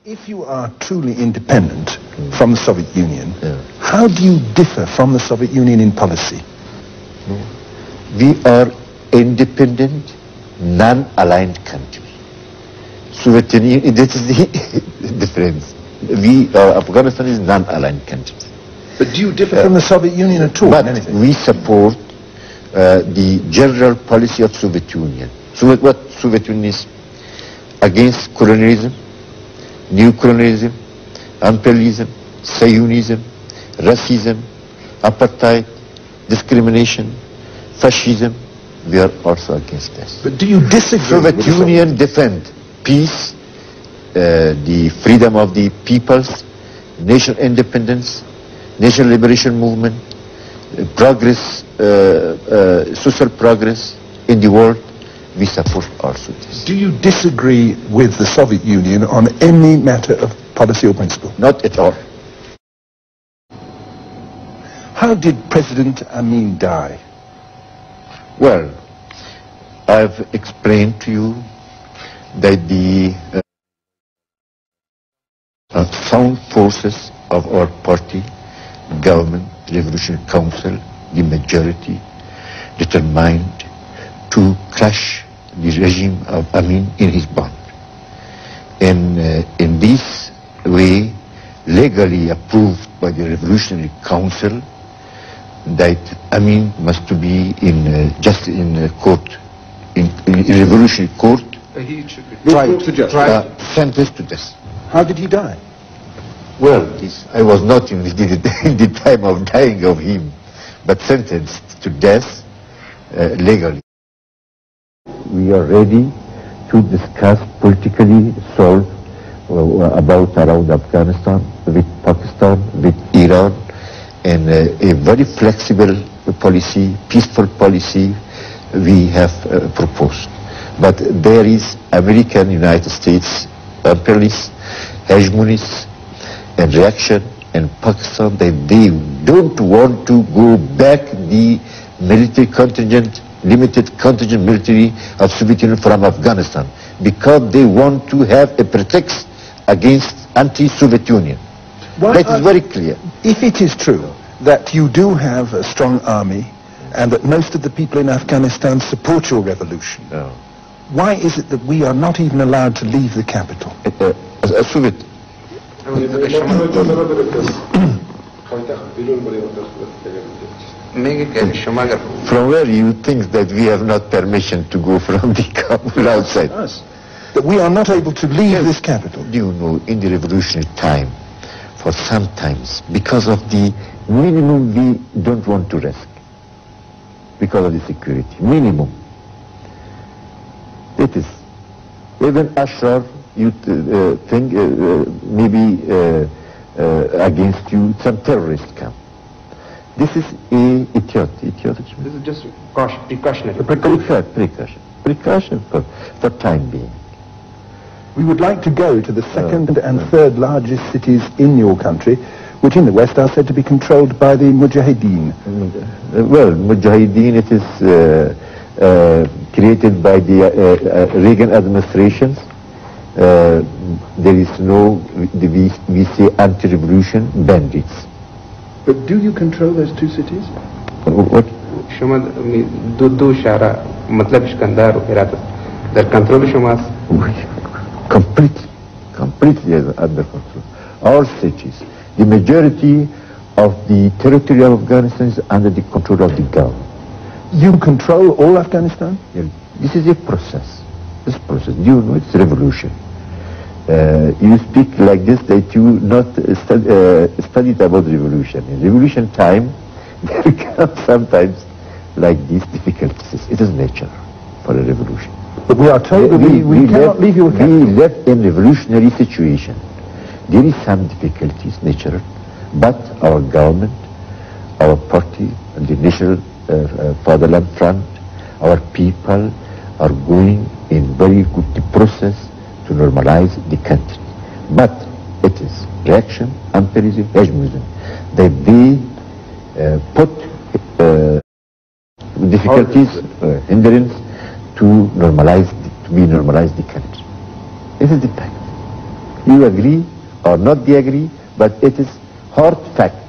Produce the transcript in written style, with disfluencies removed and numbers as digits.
If you are truly independent from the Soviet Union, how do you differ from the Soviet Union in policy? We are independent, non-aligned country. Soviet Union, this is the difference. Afghanistan is non-aligned country. But do you differ from the Soviet Union at all? But we support the general policy of Soviet Union. So what Soviet Union is against colonialism, neo-colonialism, imperialism, Zionism, racism, apartheid, discrimination, fascism. We are also against this. But do you disagree? Soviet Union defend peace, the freedom of the peoples, national independence, national liberation movement, progress, social progress in the world. We support also this. Do you disagree with the Soviet Union on any matter of policy or principle? Not at all. How did President Amin die? Well, I've explained to you that the sound forces of our party, government, Revolutionary Council, the majority, determined to crush the regime of Amin in his bond. And in this way, legally approved by the Revolutionary Council, that Amin must to be in just in court, in revolutionary court, sentenced to death. How did he die? Well, I was not in the time of dying of him, but sentenced to death legally. We are ready to discuss politically solve about around Afghanistan, with Pakistan, with Iran, and a very flexible policy, peaceful policy we have proposed. But there is American, United States, imperialists, hegemonists, and reaction, and Pakistan, that they don't want to go back the military contingent, limited contingent military of Soviet Union from Afghanistan, because they want to have a pretext against anti-Soviet Union. That is very clear. If it is true that you do have a strong army and that most of the people in Afghanistan support your revolution, why is it that we are not even allowed to leave the capital? Soviet. From where you think that we have not permission to go from the Kabul outside? That we are not able to leave this capital? Do you know, in the revolutionary time, for some times, because of the minimum we don't want to risk, because of the security, minimum. It is. Even Ashraf, you think maybe against you, some terrorists come. This is idiot. This is just precautionary. Precaution for time being. We would like to go to the second and third largest cities in your country, which in the West are said to be controlled by the Mujahideen. Well, Mujahideen, it is created by the Reagan administrations. There is no, we say anti-revolution bandits. But do you control those two cities? What? شما دو شهر مطلب اسکندر و هرات در کنترل شماست؟ Completely under control. All cities, the majority of the territory of Afghanistan is under the control of the government. You control all Afghanistan? Yeah. This is a process. This process, you know, it's revolution. You speak like this that you not studied about revolution. In revolution time, there come sometimes like these difficulties. It is nature for a revolution. But we are told that we cannot leave your country. We left in revolutionary situation. There is some difficulties, natural, but our government, our party, and the National Fatherland Front, our people are going in very good process to normalize the country. But it is reaction, imperialism, hegemonism, that they put difficulties, hindrance to normalize the country. This is the fact. You agree or not agree, but it is hard fact.